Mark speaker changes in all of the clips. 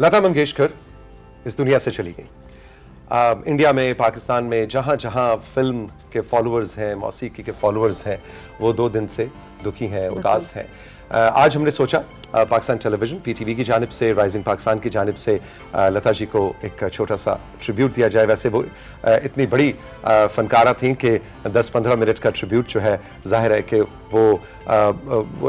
Speaker 1: लता मंगेशकर इस दुनिया से चली गई। इंडिया में, पाकिस्तान में, जहाँ जहाँ फिल्म के फॉलोअर्स हैं, मौसीकी के फॉलोअर्स हैं, वो 2 दिन से दुखी हैं, उदास हैं। आज हमने सोचा पाकिस्तान टेलीविजन पीटीवी की जानिब से, राइजिंग पाकिस्तान की जानिब से लता जी को एक छोटा सा ट्रिब्यूट दिया जाए। वैसे वो इतनी बड़ी फनकारा थी कि 10-15 मिनट का ट्रिब्यूट जो है जाहिर है कि वो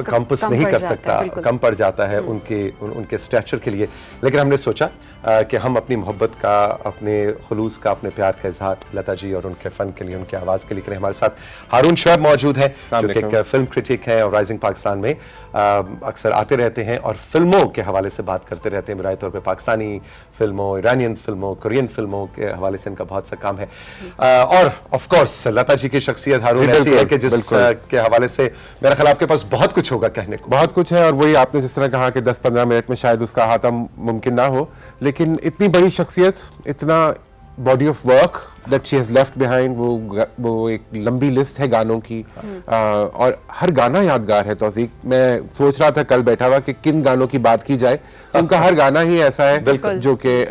Speaker 1: कंपस नहीं कर सकता, कम पड़ जाता है उनके स्टैचर के लिए। लेकिन हमने सोचा कि हम अपनी मोहब्बत का, अपने खुलूस का, अपने प्यार का इजहार लता जी और उनके फ़न के लिए, उनकी आवाज़ के लिए करें। हमारे साथ हारून शोएब मौजूद हैं जो कि एक फिल्म क्रिटिक हैं और राइजिंग पाकिस्तान में अक्सर आते रहते हैं और फिल्मों के हवाले से बात करते रहते हैं। बराए तौर पर पाकिस्तानी फिल्मों, ईरानियन फिल्मों, कोरियन फिल्मों के हवाले से इनका बहुत सा काम है। और ऑफ कोर्स लता जी की शख्सियत हारून ऐसी है कि जिस के हवाले से मेरा ख्याल आपके पास बहुत कुछ होगा कहने को।
Speaker 2: बहुत कुछ है और वही आपने जिस तरह कहा कि 10-15 मिनट में शायद उसका अहाता मुमकिन ना हो, लेकिन इतनी बड़ी शख्सियत, इतना body of work that she has left behind, वो एक लंबी लिस्ट है गानों की और हर गाना यादगार है। तौसीक, मैं सोच रहा था कल बैठा हुआ कि किन गानों की बात की जाए, उनका हर गाना ही ऐसा है जो कि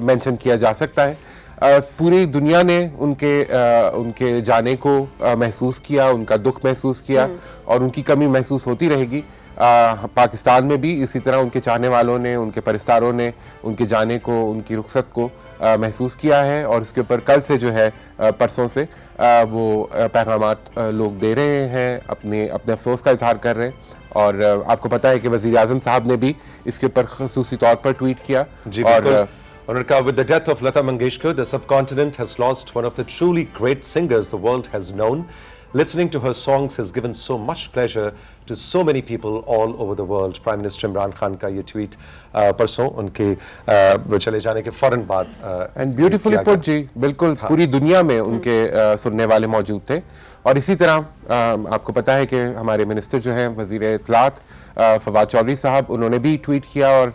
Speaker 2: मेंशन किया जा सकता है। पूरी दुनिया ने उनके जाने को महसूस किया, उनका दुख महसूस किया और उनकी कमी महसूस होती रहेगी। पाकिस्तान में भी इसी तरह उनके चाहने वालों ने, उनके परिस्तारों ने उनके जाने को, उनकी रुखसत को महसूस किया है और इसके ऊपर कल से जो है परसों से वो पैगामात लोग दे रहे हैं, अपने अफसोस का इजहार कर रहे हैं। और आपको पता है कि वज़ीर आज़म साहब ने भी इसके ऊपर ख़ुसूसी तौर पर ट्वीट किया और
Speaker 1: with the death of Lata Mangeshkar, the subcontinent has lost one of the truly great singers the world has known. Listening to her songs has given so much pleasure to so many people all over the world. Prime Minister Imran Khan का ये tweet परसों उनके चले जाने के फौरन बाद
Speaker 2: and beautifully put जी, बिल्कुल पूरी दुनिया में उनके सुनने वाले मौजूद थे। और इसी तरह आपको पता है कि हमारे मिनिस्टर जो हैं, वज़ीर इत्तलात फवाद चौधरी साहब, उन्होंने भी ट्वीट किया और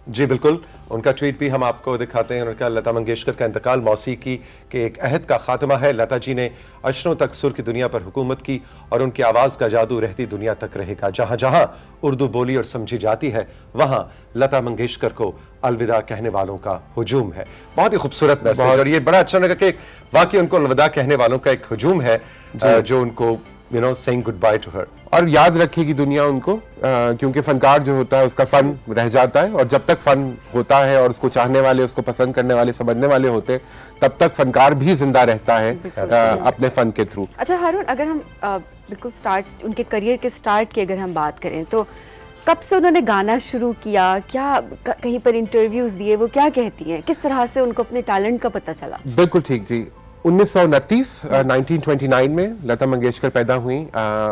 Speaker 1: जी बिल्कुल, उनका ट्वीट भी हम आपको दिखाते हैं। उनका लता मंगेशकर का इंतकाल मौसीकी के एक अहद का खात्मा है। लता जी ने अशरों तक सुर की दुनिया पर हुकूमत की और उनकी आवाज़ का जादू रहती दुनिया तक रहेगा। जहाँ जहाँ उर्दू बोली और समझी जाती है, वहाँ लता मंगेशकर को अलविदा कहने वालों का हुजूम है। बहुत ही खूबसूरत मैसेज और ये बड़ा अच्छा लगा कि वाकई उनको अलविदा कहने वालों का एक हुजूम है जो उनको saying goodbye to her।
Speaker 2: और याद रखेगी दुनिया उनको, क्योंकि फनकार जो होता है उसका फन रह जाता है और जब तक फन होता है और उसको चाहने वाले, उसको पसंद करने वाले, समझने वाले होते हैं, तब तक फनकार भी जिंदा रहता है अपने फन के थ्रू।
Speaker 3: अच्छा हारून, अगर हम बिल्कुल स्टार्ट, उनके करियर के स्टार्ट की अगर हम बात करें तो कब से उन्होंने गाना शुरू किया, क्या कहीं पर इंटरव्यूज दिए, वो क्या कहती हैं, किस तरह से उनको अपने टैलेंट का पता चला?
Speaker 2: बिल्कुल ठीक जी। 1929 में लता मंगेशकर पैदा हुई।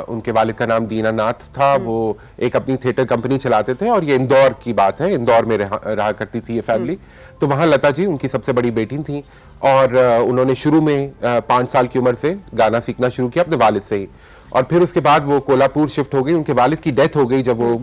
Speaker 2: उनके वालिद का नाम दीनानाथ था। वो एक अपनी थिएटर कंपनी चलाते थे और ये इंदौर की बात है, इंदौर में रहा करती थी ये फैमिली। तो वहाँ लता जी उनकी सबसे बड़ी बेटी थी और उन्होंने शुरू में 5 साल की उम्र से गाना सीखना शुरू किया अपने वालिद से ही। और फिर उसके बाद वो कोल्हापुर शिफ्ट हो गई। उनके वालिद की डेथ हो गई जब वो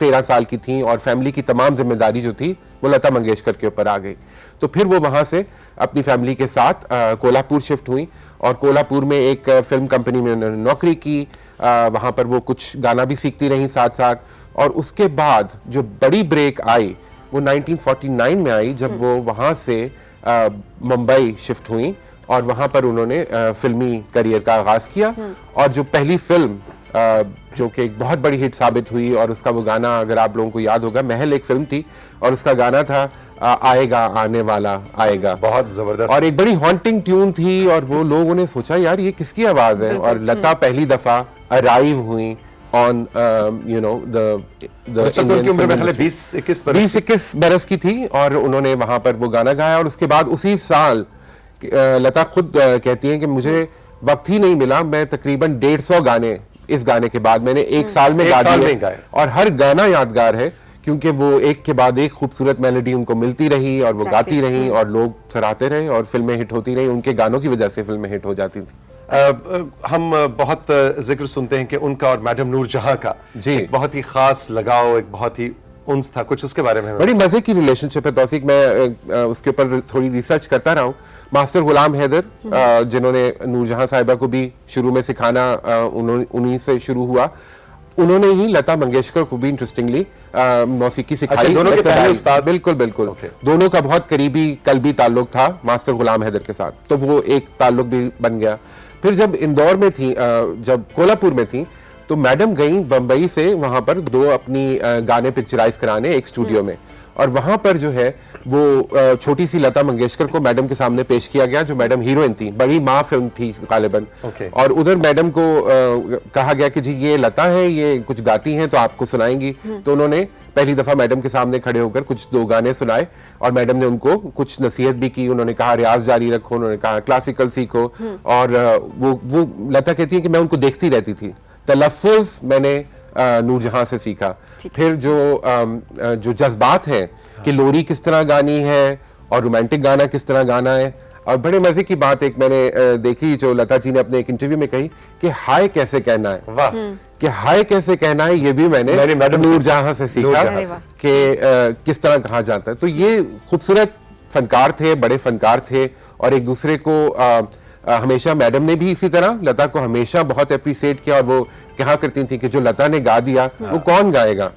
Speaker 2: 13 साल की थी और फैमिली की तमाम जिम्मेदारी जो थी वो लता मंगेशकर के ऊपर आ गई। तो फिर वो वहाँ से अपनी फैमिली के साथ कोल्हापुर शिफ्ट हुई और कोल्हापुर में एक फिल्म कंपनी में उन्होंने नौकरी की। वहाँ पर वो कुछ गाना भी सीखती रहीं साथ साथ। और उसके बाद जो बड़ी ब्रेक आई वो 1949 में आई, जब वो वहाँ से मुंबई शिफ्ट हुई और वहाँ पर उन्होंने फिल्मी करियर का आगाज़ किया। और जो पहली फिल्म जो कि एक बहुत बड़ी हिट साबित हुई और उसका वो गाना, अगर आप लोगों को याद होगा, महल एक फिल्म थी और उसका गाना था आएगा आने वाला आएगा,
Speaker 1: बहुत जबरदस्त
Speaker 2: और एक बड़ी हॉन्टिंग ट्यून थी। और वो लोगों ने सोचा यार ये किसकी आवाज है, और लता पहली दफा अराइव हुई ऑन
Speaker 1: उनकी उम्र में 20-21
Speaker 2: बरस की थी और उन्होंने वहां पर वो गाना गाया। और उसके बाद उसी साल लता खुद कहती हैं कि मुझे वक्त ही नहीं मिला, मैं तकरीबन 150 गाने इस गाने के बाद मैंने एक साल में गा दिए और हर गाना यादगार है क्योंकि वो एक के बाद एक खूबसूरत मेलोडी उनको मिलती रही और वो गाती रही और लोग सराहते रहे और फिल्में हिट होती रही। उनके गानों की वजह से फिल्में हिट हो जाती थी।
Speaker 1: हम बहुत जिक्र सुनते हैं कि उनका और मैडम नूर जहां का
Speaker 2: जी
Speaker 1: एक बहुत ही खास लगाव, एक बहुत ही उन्स था। कुछ उसके बारे में
Speaker 2: बड़ी मजे की रिलेशनशिप है तौसीक। मैं उसके ऊपर थोड़ी रिसर्च करता रहा हूँ। मास्टर गुलाम हैदर जिन्होंने नूरजहां साहिबा को भी शुरू में सिखाना उन्हीं से शुरू हुआ। उन्होंने ही लता मंगेशकर को भी इंटरेस्टिंग मौसीकी सिखाई।
Speaker 1: दोनों के पहले उस्ताद?
Speaker 2: बिल्कुल बिल्कुल।
Speaker 1: Okay.
Speaker 2: दोनों का बहुत करीबी कल्बी ताल्लुक था मास्टर गुलाम हैदर के साथ, तो वो एक ताल्लुक भी बन गया। फिर जब इंदौर में थी, जब कोल्हापुर में थी, तो मैडम गई बंबई से वहां पर 2 अपनी गाने पिक्चराइज कराने एक स्टूडियो में, और वहां पर जो है वो छोटी सी लता मंगेशकर को मैडम के सामने पेश किया गया, जो मैडम हीरोइन थी, बड़ी माँ फिल्म थी गालिबन।
Speaker 1: Okay.
Speaker 2: और उधर मैडम को कहा गया कि जी ये लता है, ये कुछ गाती हैं तो आपको सुनाएंगी। तो उन्होंने पहली दफा मैडम के सामने खड़े होकर कुछ 2 गाने सुनाए, और मैडम ने उनको कुछ नसीहत भी की। उन्होंने कहा रियाज जारी रखो, उन्होंने कहा क्लासिकल सीखो। और वो लता कहती है कि मैं उनको देखती रहती थी, तलफ़ुज़ मैंने नूरजहां से सीखा। फिर जो जज्बात हैं कि लोरी किस तरह गानी है और रोमांटिक गाना किस तरह गाना है। और बड़े मजे की बात एक मैंने देखी जो लता जी ने अपने एक इंटरव्यू में कही कि हाय कैसे कहना है।
Speaker 1: वाह।
Speaker 2: कि हाय कैसे कहना है ये भी मैंने
Speaker 1: मैडम
Speaker 2: नूरजहां से सीखा कि किस तरह कहा जाता है। तो ये खूबसूरत फनकार थे, बड़े फनकार थे, और एक दूसरे को हमेशा मैडम ने भी इसी तरह लता को हमेशा बहुत अप्रिशिएट किया, और वो कहा करती थी कि जो लता ने गा दिया वो कौन गाएगा।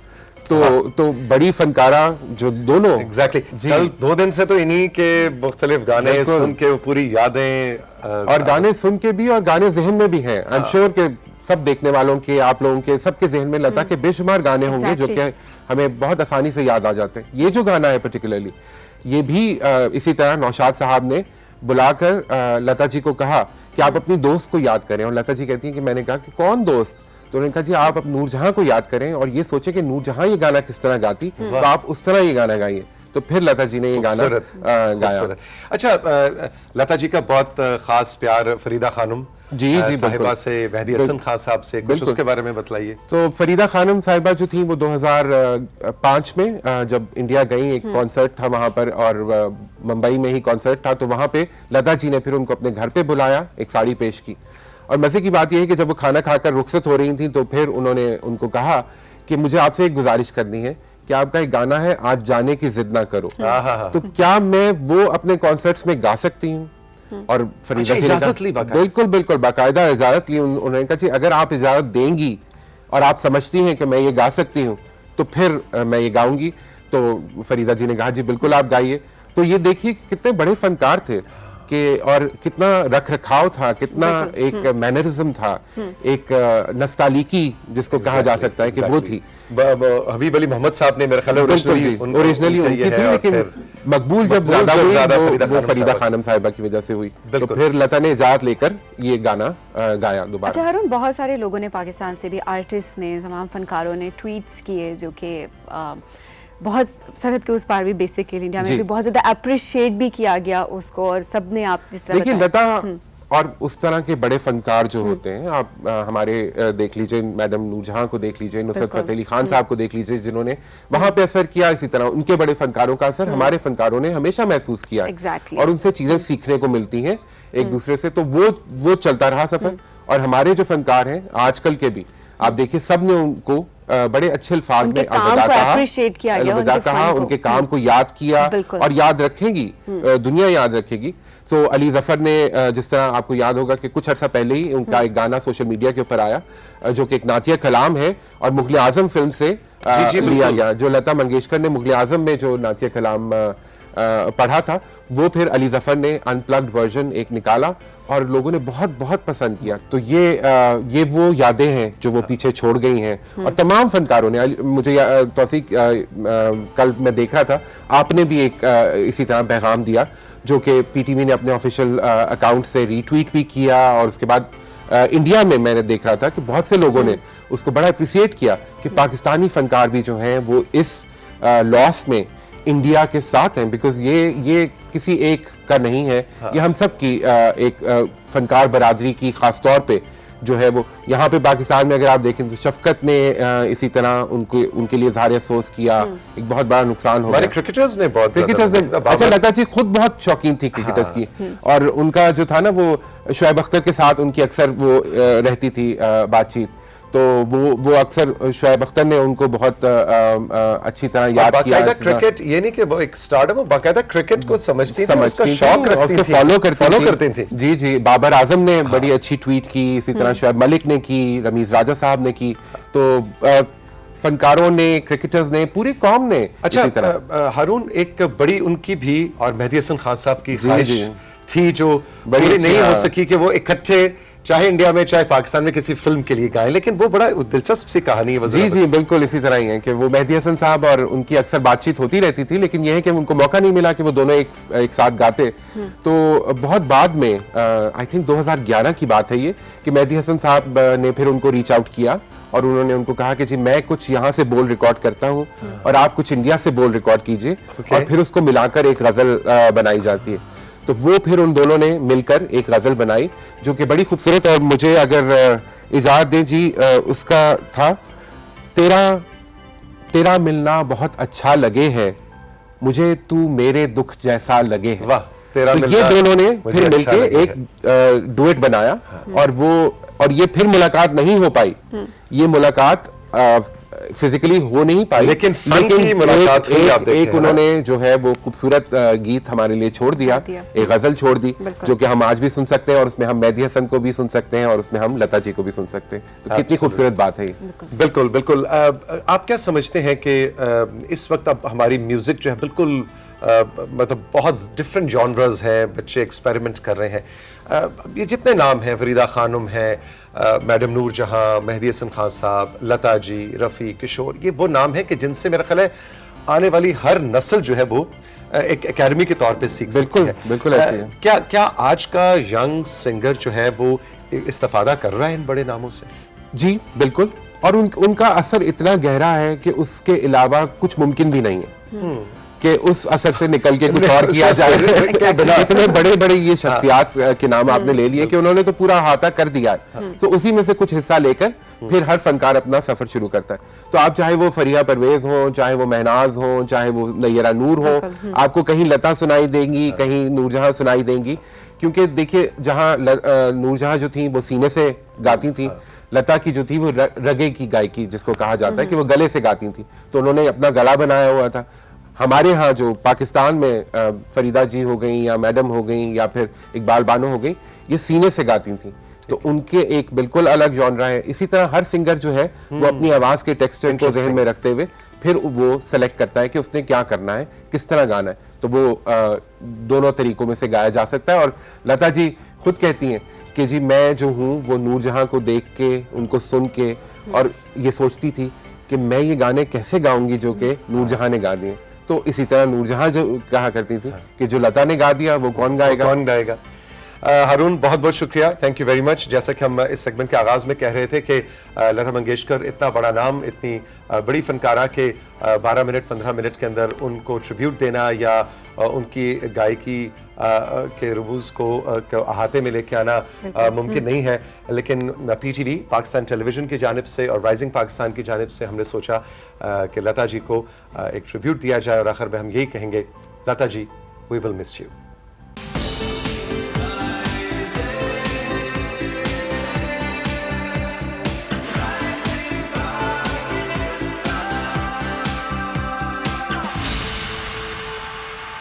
Speaker 2: तो बड़ी फनकारा जो दोनों
Speaker 1: एग्जैक्टली कल 2 दिन से तो इन्हीं के मुख्तलिफ गाने सुन के पूरी यादें
Speaker 2: और गाने सुन के भी और गाने जहन में भी हैं। आई एम श्योर के सब देखने वालों के, आप लोगों के, सबके जहन में लता के बेशुमार गाने होंगे जो कि हमें बहुत आसानी से याद आ जाते हैं। ये जो गाना है पर्टिकुलरली, ये भी इसी तरह नौशाद साहब ने बुलाकर लता जी को कहा कि आप अपनी दोस्त को याद करें। और लता जी कहती हैं कि मैंने कहा कि कौन दोस्त? तो उन्होंने कहा जी आप नूरजहां को याद करें और ये सोचे कि नूरजहां ये गाना किस तरह गाती, तो आप उस तरह ये गाना गाइए। तो फिर लता जी ने ये गाना गाया।
Speaker 1: अच्छा, लता जी का बहुत खास प्यार फरीदा खानम
Speaker 2: जी
Speaker 1: साहिबा से, मेहदी हसन खान साहब से, कुछ उसके बारे में बताइए।
Speaker 2: तो फरीदा खानम साहिबा जो थी वो 2005 में जब इंडिया गई, एक कॉन्सर्ट था वहां पर, और मुंबई में ही कॉन्सर्ट था, तो वहां पे लता जी ने फिर उनको अपने घर पे बुलाया, एक साड़ी पेश की। और मजे की बात यह है कि जब वो खाना खाकर रुखसत हो रही थी तो फिर उन्होंने उनको कहा कि मुझे आपसे एक गुजारिश करनी है कि आपका एक गाना है आज जाने की जिद ना करो, तो क्या मैं वो अपने कॉन्सर्ट्स में गा सकती हूँ? और फरीदा जी ने
Speaker 1: इजाजत ली?
Speaker 2: बिल्कुल बिल्कुल बाकायदा इजाजत ली। उन्होंने कहा जी अगर आप इजाजत देंगी और आप समझती हैं कि मैं ये गा सकती हूँ तो फिर मैं ये गाऊंगी। तो फरीदा जी ने कहा जी बिल्कुल आप गाइए। तो ये देखिए कितने बड़े फनकार थे कि, और कितना रख रखाव था, कितना एक मैनरिज्म था, एक नस्तालिकी जिसको कहा जा सकता है कि वो थी।
Speaker 1: हबीब अली मोहम्मद साहब ने मेरे ख्याल
Speaker 2: ओरिजिनली उनकी थी, लेकिन मकबूल जब ज्यादा हुई वो फरीदा खानम साहिबा की वजह से हुई। तो फिर लता ने इजाजत लेकर ये गाना गाया दोबारा।
Speaker 3: अच्छा हारून, बहुत सारे लोगों ने, पाकिस्तान से भी आर्टिस्ट ने, तमाम फनकारों ने ट्वीट्स किए जो कि बहुत सरहद के उस पार भी बेसिकली इंडिया में भी बहुत ज्यादा अप्रिशिएट भी किया गया उसको, और सब ने आप जिस तरह
Speaker 2: देखिए लता और उस तरह के बड़े फनकार जो होते हैं, आप हमारे देख लीजिए मैडम नूरजहां को देख लीजिए, नुसरत फतेह अली खान साहब को देख लीजिए, जिन्होंने वहां पे असर किया। इसी तरह उनके बड़े फनकारों का असर हमारे फनकारों ने हमेशा महसूस किया और उनसे चीजें सीखने को मिलती हैं एक दूसरे से। तो वो चलता रहा सफर। और हमारे जो फनकार हैं आजकल के भी, आप देखिए सब ने उनको बड़े अच्छे अल्फाज में अलविदा कहा, उनके काम को याद किया और याद रखेगी, दुनिया याद रखेगी। सो अली जफर ने, जिस तरह आपको याद होगा कि कुछ अर्सा पहले ही उनका एक गाना सोशल मीडिया के ऊपर आया जो कि एक नातिया कलाम है और मुगल आजम फिल्म से लिया गया। जो लता मंगेशकर ने मुगल आजम में जो नातिया कलाम पढ़ा था, वो फिर अली जफर ने अनप्लग्ड वर्जन एक निकाला और लोगों ने बहुत बहुत पसंद किया। तो ये वो यादें हैं जो वो पीछे छोड़ गई हैं। और तमाम फनकारों ने, मुझे तौसीक कल मैं देख रहा था, आपने भी एक इसी तरह पैगाम दिया जो कि पीटीवी ने अपने ऑफिशियल अकाउंट से रीट्वीट भी किया। और उसके बाद इंडिया में मैंने देख रहा था कि बहुत से लोगों ने उसको बड़ा अप्रिसिएट किया कि पाकिस्तानी फनकार भी जो हैं वो इस लॉस में इंडिया के साथ हैं। बिकॉज ये किसी एक का नहीं है, ये हम सब की एक फनकार बरादरी की खास तौर पे जो है वो यहाँ पे पाकिस्तान में अगर आप देखें तो शफकत ने इसी तरह उनके लिए इज़हार अफसोस किया। एक बहुत बड़ा नुकसान हो गया।
Speaker 1: क्रिकेटर्स ने
Speaker 2: अच्छा, लता जी खुद बहुत शौकीन थी क्रिकेटर्स की, और उनका जो था ना वो शोएब अख्तर के साथ उनकी अक्सर वो रहती थी बातचीत। तो वो अक्सर शोएब अख्तर ने उनको बहुत अच्छी तरह याद किया।
Speaker 1: बाकायदा क्रिकेट, ये नहीं कि वो एक स्टारडम, बाकायदा क्रिकेट को समझती थी, उसका शौक रखती थी,
Speaker 2: फॉलो करती
Speaker 1: थी।
Speaker 2: जी जी, बाबर आजम ने बड़ी अच्छी ट्वीट की, इसी तरह शोएब मलिक ने की, रमीज राजा साहब ने की, तो फनकारों ने, क्रिकेटर्स ने, पूरी कौम ने।
Speaker 1: अच्छा हारून, एक बड़ी उनकी भी और मेहदी हसन खान साहब की ख्वाहिश थी जो बड़ी नहीं हो सकी कि वो इकट्ठे चाहे इंडिया में चाहे पाकिस्तान में किसी फिल्म के लिए गाएं, लेकिन वो बड़ा दिलचस्प सी कहानी है।
Speaker 2: जी जी बिल्कुल इसी तरह ही है कि वो मेहदी हसन साहब और उनकी अक्सर बातचीत होती रहती थी, लेकिन यह है कि उनको मौका नहीं मिला कि वो दोनों एक साथ गाते। तो बहुत बाद में आई थिंक 2011 की बात है ये, कि मेहदी हसन साहब ने फिर उनको रीच आउट किया और उन्होंने उनको कहा कि जी मैं कुछ यहाँ से बोल रिकॉर्ड करता हूँ और आप कुछ इंडिया से बोल रिकॉर्ड कीजिए, और फिर उसको मिलाकर एक गजल बनाई जाती है। तो वो फिर उन दोनों ने मिलकर एक गजल बनाई जो कि बड़ी खूबसूरत, और मुझे अगर इजाजत दें जी, उसका था तेरा मिलना बहुत अच्छा लगे है, मुझे तू मेरे दुख जैसा लगे है।
Speaker 1: वाह, तेरा
Speaker 2: तो ये दोनों ने फिर मिलके एक डुएट बनाया, और ये फिर मुलाकात नहीं हो पाई, ये मुलाकात फिजिकली हो नहीं पाई,
Speaker 1: लेकिन की मुलाकात हुई, आप
Speaker 2: एक उन्होंने जो है वो खूबसूरत गीत हमारे लिए छोड़ दिया, एक गजल छोड़ दी जो कि हम आज भी सुन सकते हैं, और उसमें हम मेहदी हसन को भी सुन सकते हैं और उसमें हम लता जी को भी सुन सकते हैं। तो कितनी खूबसूरत बात है ये।
Speaker 1: बिल्कुल बिल्कुल। आप क्या समझते हैं कि इस वक्त अब हमारी म्यूजिक जो है बिल्कुल मतलब बहुत डिफरेंट जॉनर्स हैं, बच्चे एक्सपेरिमेंट कर रहे हैं, ये जितने नाम हैं, फरीदा खानम है, मैडम नूर जहां, मेहदी हसन खान साहब, लता जी, रफ़ी, किशोर, ये वो नाम है कि जिनसे मेरा ख्याल है आने वाली हर नस्ल जो है वो एक एकेडमी के तौर पे सीख सकती है।
Speaker 2: बिल्कुल ऐसे है।
Speaker 1: क्या आज का यंग सिंगर जो है वो इस्तेफादा कर रहा है इन बड़े नामों से?
Speaker 2: जी बिल्कुल, और उनका असर इतना गहरा है कि उसके अलावा कुछ मुमकिन भी नहीं है कि उस असर से निकल के कुछ और किया जाए। इतने बड़े बड़े ये शख्सियात के नाम आपने ले लिए कि उन्होंने तो पूरा अहाता कर दिया है, तो उसी में से कुछ हिस्सा लेकर फिर हर फनकार अपना सफर शुरू करता है। तो आप चाहे वो फरिया परवेज हो, चाहे वो महनाज हो, चाहे वो नैयरा नूर हो, आपको कहीं लता सुनाई देंगी, कहीं नूरजहां सुनाई देंगी, क्योंकि देखिए जहां नूरजहां जो थी वो सीने से गाती थी, लता की जो थी वो रगे की गायकी जिसको कहा जाता है कि वो गले से गाती थी, तो उन्होंने अपना गला बनाया हुआ था। हमारे यहाँ जो पाकिस्तान में फरीदा जी हो गई या मैडम हो गई या फिर इकबाल बानो हो गई, ये सीने से गाती थी, तो उनके एक बिल्कुल अलग जॉनरा है। इसी तरह हर सिंगर जो है वो अपनी आवाज के टेक्सचर को ज़हन में रखते हुए फिर वो सेलेक्ट करता है कि उसने क्या करना है, किस तरह गाना है, तो वो दोनों तरीकों में से गाया जा सकता है। और लता जी खुद कहती हैं कि जी मैं जो हूँ वो नूरजहां को देख के, उनको सुन के, और ये सोचती थी कि मैं ये गाने कैसे गाऊंगी जो कि नूरजहां ने गा दिए। तो इसी तरह नूरजहां जो कहा करती थी कि जो लता ने गा दिया वो कौन गाएगा।
Speaker 1: हारून बहुत बहुत शुक्रिया, थैंक यू वेरी मच। जैसा कि हम इस सेगमेंट के आगाज में कह रहे थे कि लता मंगेशकर इतना बड़ा नाम, इतनी बड़ी फनकारा के 12 मिनट 15 मिनट के अंदर उनको ट्रिब्यूट देना या उनकी गायकी के रुबूज को अहाते में लेके आना मुमकिन नहीं है, लेकिन PTV पाकिस्तान टेलीविजन की जानिब से और राइजिंग पाकिस्तान की जानिब से हमने सोचा कि लता जी को एक ट्रिब्यूट दिया जाए, और आखिर में हम यही कहेंगे, Lata ji we will miss you.